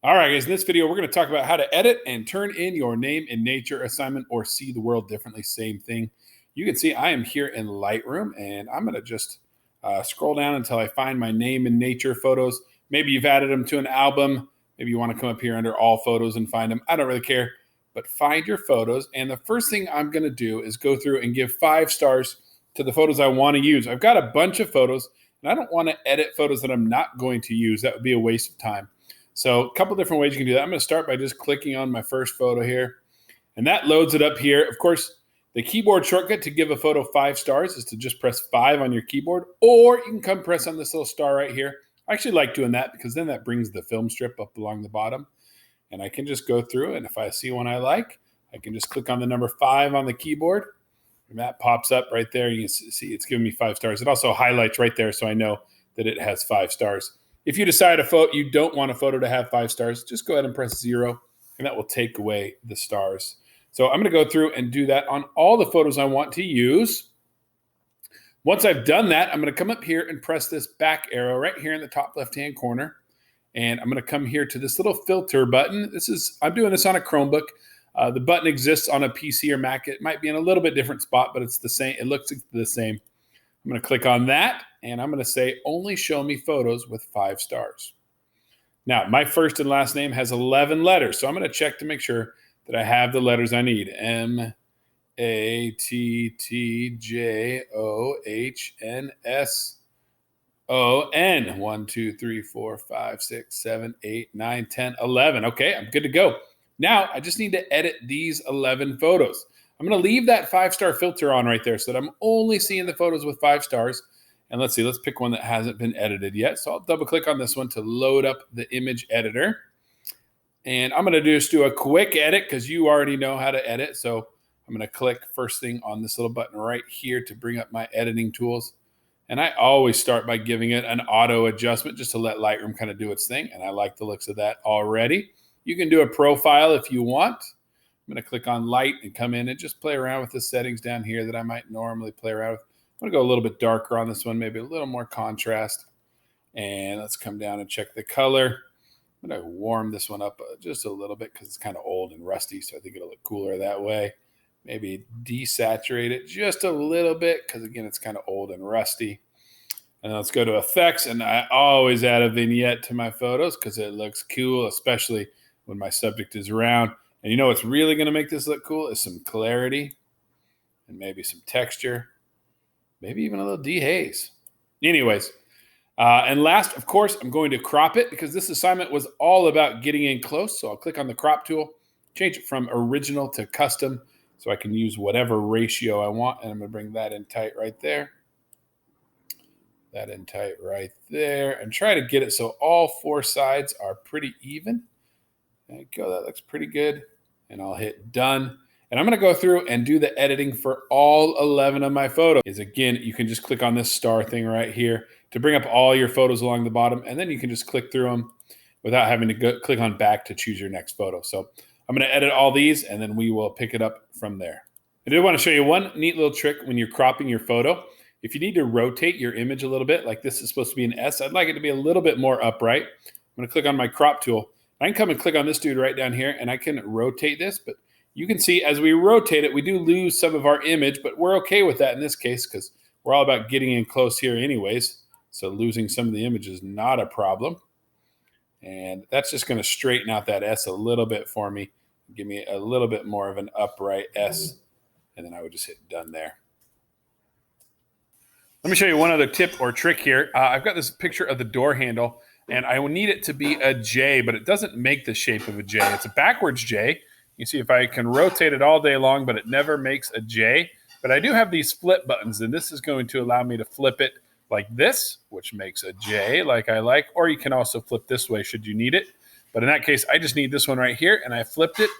All right, guys, in this video, we're going to talk about how to edit and turn in your name in nature assignment or see the world differently. Same thing. You can see I am here in Lightroom, and I'm going to just scroll down until I find my name in nature photos. Maybe you've added them to an album. Maybe you want to come up here under all photos and find them. I don't really care, but find your photos. And the first thing I'm going to do is go through and give 5 stars to the photos I want to use. I've got a bunch of photos, and I don't want to edit photos that I'm not going to use. That would be a waste of time. So a couple different ways you can do that. I'm going to start by just clicking on my first photo here, and that loads it up here. Of course, the keyboard shortcut to give a photo 5 stars is to just press 5 on your keyboard, or you can come press on this little star right here. I actually like doing that because then that brings the film strip up along the bottom, and I can just go through, and if I see one I like, I can just click on the number 5 on the keyboard, and that pops up right there. You can see it's giving me 5 stars. It also highlights right there so I know that it has 5 stars. If you decide you don't want a photo to have 5 stars, just go ahead and press 0, and that will take away the stars. So I'm going to go through and do that on all the photos I want to use. Once I've done that, I'm going to come up here and press this back arrow right here in the top left-hand corner. And I'm going to come here to this little filter button. I'm doing this on a Chromebook. The button exists on a PC or Mac. It might be in a little bit different spot, but it's the same. It looks the same. I'm going to click on that, and I'm going to say, only show me photos with 5 stars. Now, my first and last name has 11 letters, so I'm going to check to make sure that I have the letters I need. M-A-T-T-J-O-H-N-S-O-N. 1, 2, 3, 4, 5, 6, 7, 8, 9, 10, 11. Okay, I'm good to go. Now, I just need to edit these 11 photos. I'm going to leave that 5-star filter on right there so that I'm only seeing the photos with 5 stars. And let's see, let's pick one that hasn't been edited yet. So I'll double click on this one to load up the image editor. And I'm going to just do a quick edit because you already know how to edit. So I'm going to click first thing on this little button right here to bring up my editing tools. And I always start by giving it an auto adjustment just to let Lightroom kind of do its thing. And I like the looks of that already. You can do a profile if you want. I'm going to click on light and come in and just play around with the settings down here that I might normally play around with. I'm going to go a little bit darker on this one, maybe a little more contrast. And let's come down and check the color. I'm going to warm this one up just a little bit because it's kind of old and rusty, so I think it'll look cooler that way. Maybe desaturate it just a little bit because, again, it's kind of old and rusty. And let's go to effects, and I always add a vignette to my photos because it looks cool, especially when my subject is around. And you know what's really going to make this look cool is some clarity and maybe some texture, maybe even a little dehaze. Anyways, and last, of course, I'm going to crop it because this assignment was all about getting in close. So I'll click on the crop tool, change it from original to custom so I can use whatever ratio I want. And I'm going to bring that in tight right there. That in tight right there. And try to get it so all 4 sides are pretty even. There you go. That looks pretty good. And I'll hit done. And I'm going to go through and do the editing for all 11 of my photos. Again, you can just click on this star thing right here to bring up all your photos along the bottom. And then you can just click through them without having to click on back to choose your next photo. So I'm going to edit all these, and then we will pick it up from there. I did want to show you one neat little trick when you're cropping your photo. If you need to rotate your image a little bit, like this is supposed to be an S, I'd like it to be a little bit more upright. I'm going to click on my crop tool. I can come and click on this dude right down here, and I can rotate this, but you can see as we rotate it, we do lose some of our image, but we're okay with that in this case because we're all about getting in close here anyways. So losing some of the image is not a problem. And that's just going to straighten out that S a little bit for me, give me a little bit more of an upright S, and then I would just hit done there. Let me show you one other tip or trick here. I've got this picture of the door handle, and I will need it to be a J, but it doesn't make the shape of a J. It's a backwards J. You see if I can rotate it all day long, but it never makes a J. But I do have these flip buttons, and this is going to allow me to flip it like this, which makes a J like I like, or you can also flip this way should you need it. But in that case, I just need this one right here, and I flipped it.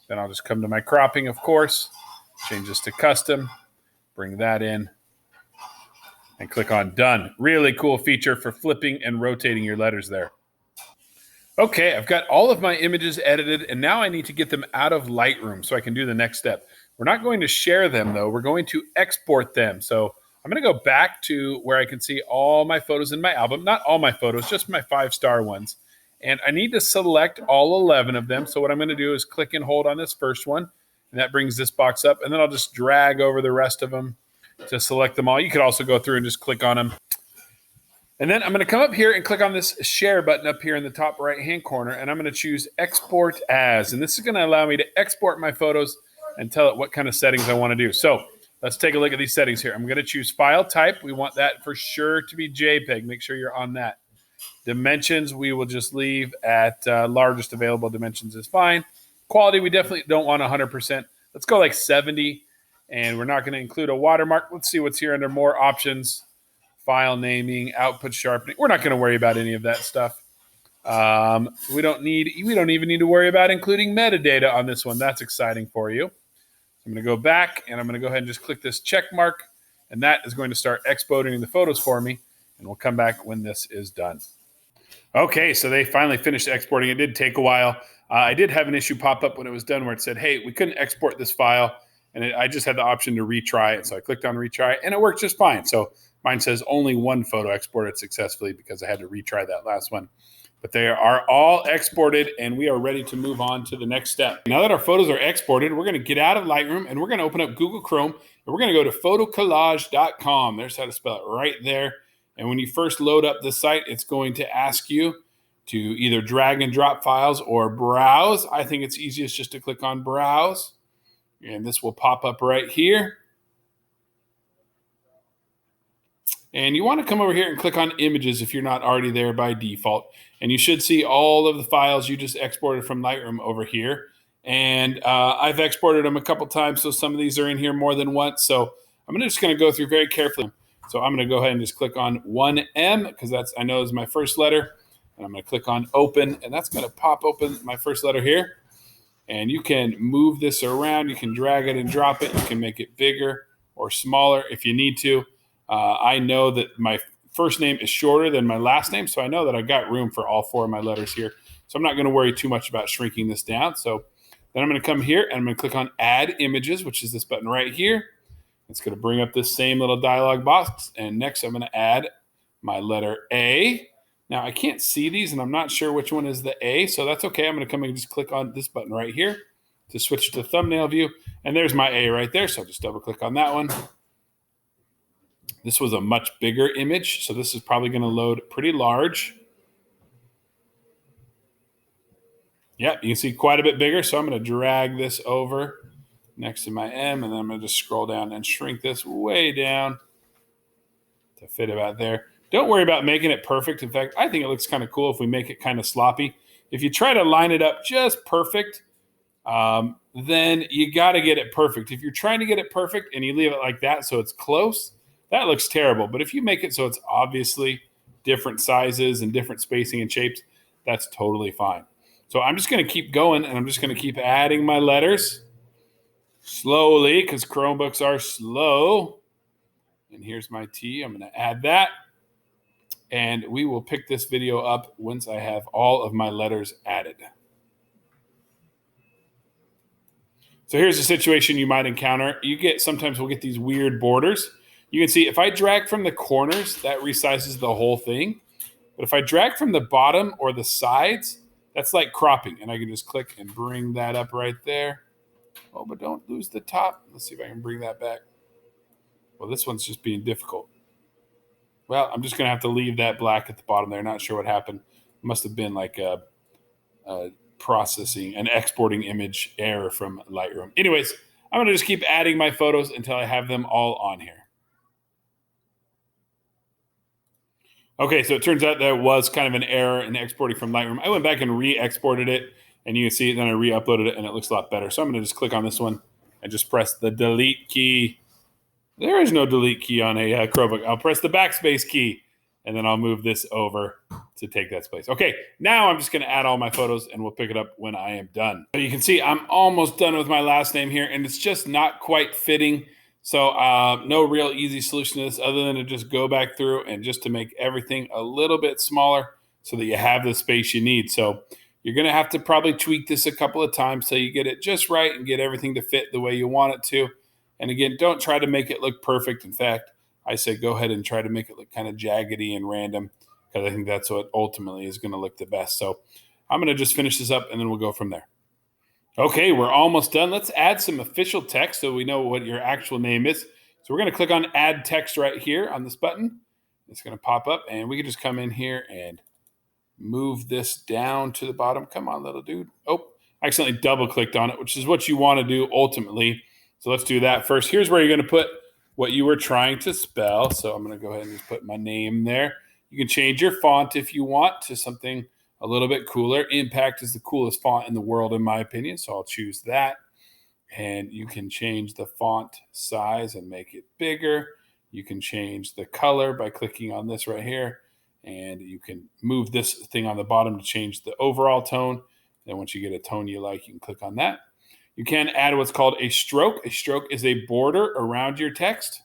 Then I'll just come to my cropping, of course, change this to custom, bring that in, and click on done. Really cool feature for flipping and rotating your letters there. Okay, I've got all of my images edited, and now I need to get them out of Lightroom so I can do the next step. We're not going to share them, though. We're going to export them. So I'm going to go back to where I can see all my photos in my album. Not all my photos, just my 5-star ones. And I need to select all 11 of them. So what I'm going to do is click and hold on this first one, and that brings this box up. And then I'll just drag over the rest of them to select them all. You could also go through and just click on them. And then I'm going to come up here and click on this share button up here in the top right-hand corner, and I'm going to choose export as. And this is going to allow me to export my photos and tell it what kind of settings I want to do. So let's take a look at these settings here. I'm going to choose file type. We want that for sure to be JPEG. Make sure you're on that. Dimensions, we will just leave at largest available dimensions is fine. Quality, we definitely don't want 100%. Let's go like 70, and we're not going to include a watermark. Let's see what's here under more options. File naming, output sharpening. We're not going to worry about any of that stuff. We don't even need to worry about including metadata on this one. That's exciting for you. I'm going to go back, and I'm going to go ahead and just click this check mark, and that is going to start exporting the photos for me, and we'll come back when this is done. Okay, so they finally finished exporting. It did take a while. I did have an issue pop up when it was done where it said, hey, we couldn't export this file, and I just had the option to retry it. So I clicked on retry, and it worked just fine. So mine says only one photo exported successfully because I had to retry that last one. But they are all exported, and we are ready to move on to the next step. Now that our photos are exported, we're going to get out of Lightroom, and we're going to open up Google Chrome, and we're going to go to photocollage.com. There's how to spell it right there. And when you first load up the site, it's going to ask you to either drag and drop files or browse. I think it's easiest just to click on browse. And this will pop up right here. And you want to come over here and click on images if you're not already there by default. And you should see all of the files you just exported from Lightroom over here. And I've exported them a couple times, so some of these are in here more than once. So I'm just going to go through very carefully. So I'm going to go ahead and just click on 1M because that's, I know, is my first letter. And I'm going to click on open, and that's going to pop open my first letter here. And you can move this around. You can drag it and drop it. You can make it bigger or smaller if you need to. I know that my first name is shorter than my last name, so I know that I've got room for all 4 of my letters here. So I'm not going to worry too much about shrinking this down. So then I'm going to come here, and I'm going to click on Add Images, which is this button right here. It's going to bring up this same little dialog box. And next, I'm going to add my letter A. Now, I can't see these, and I'm not sure which one is the A, so that's okay. I'm going to come and just click on this button right here to switch to thumbnail view. And there's my A right there, so I'll just double-click on that one. This was a much bigger image, so this is probably going to load pretty large. Yep, you can see quite a bit bigger, so I'm going to drag this over next to my M, and then I'm going to just scroll down and shrink this way down to fit about there. Don't worry about making it perfect. In fact, I think it looks kind of cool if we make it kind of sloppy. If you try to line it up just perfect, then you got to get it perfect. If you're trying to get it perfect and you leave it like that so it's close, that looks terrible. But if you make it so it's obviously different sizes and different spacing and shapes, that's totally fine. So I'm just going to keep going, and I'm just going to keep adding my letters slowly because Chromebooks are slow. And here's my T. I'm going to add that. And we will pick this video up once I have all of my letters added. So here's a situation you might encounter. Sometimes we'll get these weird borders. You can see if I drag from the corners, that resizes the whole thing. But if I drag from the bottom or the sides, that's like cropping. And I can just click and bring that up right there. Oh, but don't lose the top. Let's see if I can bring that back. Well, this one's just being difficult. Well, I'm just going to have to leave that black at the bottom there. Not sure what happened. It must have been like a processing, an exporting image error from Lightroom. Anyways, I'm going to just keep adding my photos until I have them all on here. Okay, so it turns out there was kind of an error in exporting from Lightroom. I went back and re-exported it, and you can see it. Then I re-uploaded it, and it looks a lot better. So I'm going to just click on this one and just press the delete key. There is no delete key on a Chromebook. I'll press the backspace key, and then I'll move this over to take that space. Okay, now I'm just going to add all my photos, and we'll pick it up when I am done. But you can see I'm almost done with my last name here, and it's just not quite fitting. So no real easy solution to this other than to just go back through and just to make everything a little bit smaller so that you have the space you need. So you're going to have to probably tweak this a couple of times till you get it just right and get everything to fit the way you want it to. And again, don't try to make it look perfect. In fact, I say go ahead and try to make it look kind of jaggedy and random because I think that's what ultimately is going to look the best. So I'm going to just finish this up and then we'll go from there. Okay, we're almost done. Let's add some official text so we know what your actual name is. So we're going to click on add text right here on this button. It's going to pop up and we can just come in here and move this down to the bottom. Come on, little dude. Oh, I accidentally double clicked on it, which is what you want to do ultimately. So let's do that first. Here's where you're going to put what you were trying to spell. So I'm going to go ahead and just put my name there. You can change your font if you want to something a little bit cooler. Impact is the coolest font in the world, in my opinion. So I'll choose that. And you can change the font size and make it bigger. You can change the color by clicking on this right here. And you can move this thing on the bottom to change the overall tone. Then once you get a tone you like, you can click on that. You can add what's called a stroke. A stroke is a border around your text.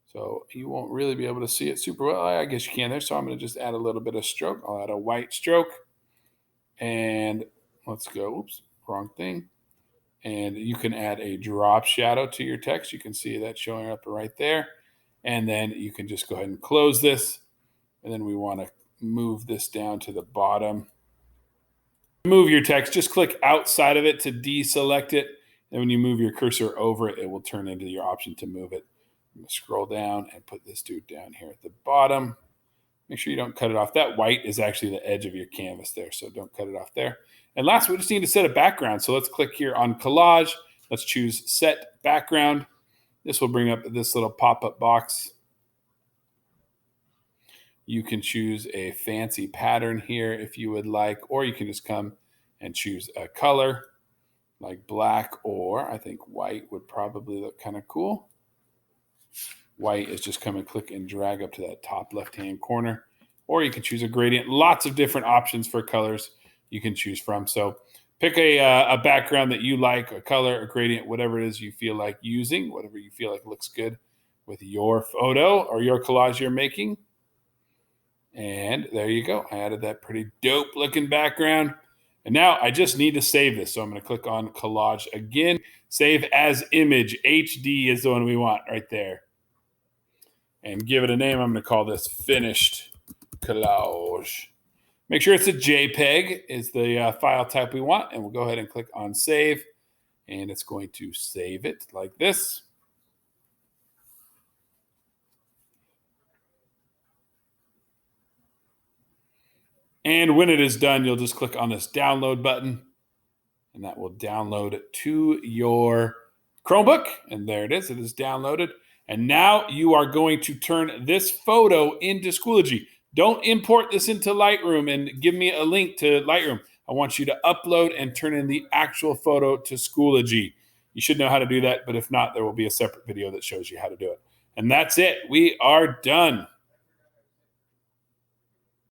So you won't really be able to see it super well. I guess you can there. So I'm going to just add a little bit of stroke. I'll add a white stroke. And let's go. Oops, wrong thing. And you can add a drop shadow to your text. You can see that showing up right there. And then you can just go ahead and close this. And then we want to move this down to the bottom. Move your text, just click outside of it to deselect it. And when you move your cursor over it, it will turn into your option to move it. I'm going to scroll down and put this dude down here at the bottom. Make sure you don't cut it off. That white is actually the edge of your canvas there, so don't cut it off there. And last, we just need to set a background. So let's click here on Collage. Let's choose Set Background. This will bring up this little pop-up box. You can choose a fancy pattern here if you would like, or you can just come and choose a color like black, or I think white would probably look kind of cool. White is just come and click and drag up to that top left-hand corner, or you can choose a gradient. Lots of different options for colors you can choose from. So pick a background that you like, a color, a gradient, whatever it is you feel like using, whatever you feel like looks good with your photo or your collage you're making. And there you go. I added that pretty dope looking background. And now I just need to save this. So I'm going to click on Collage again. Save as image. HD is the one we want right there. And give it a name. I'm going to call this Finished Collage. Make sure it's a JPEG is the file type we want. And we'll go ahead and click on Save. And it's going to save it like this. And when it is done, you'll just click on this download button, and that will download to your Chromebook. And there it is. It is downloaded. And now you are going to turn this photo into Schoology. Don't import this into Lightroom and give me a link to Lightroom. I want you to upload and turn in the actual photo to Schoology. You should know how to do that, but if not, there will be a separate video that shows you how to do it. And that's it. We are done.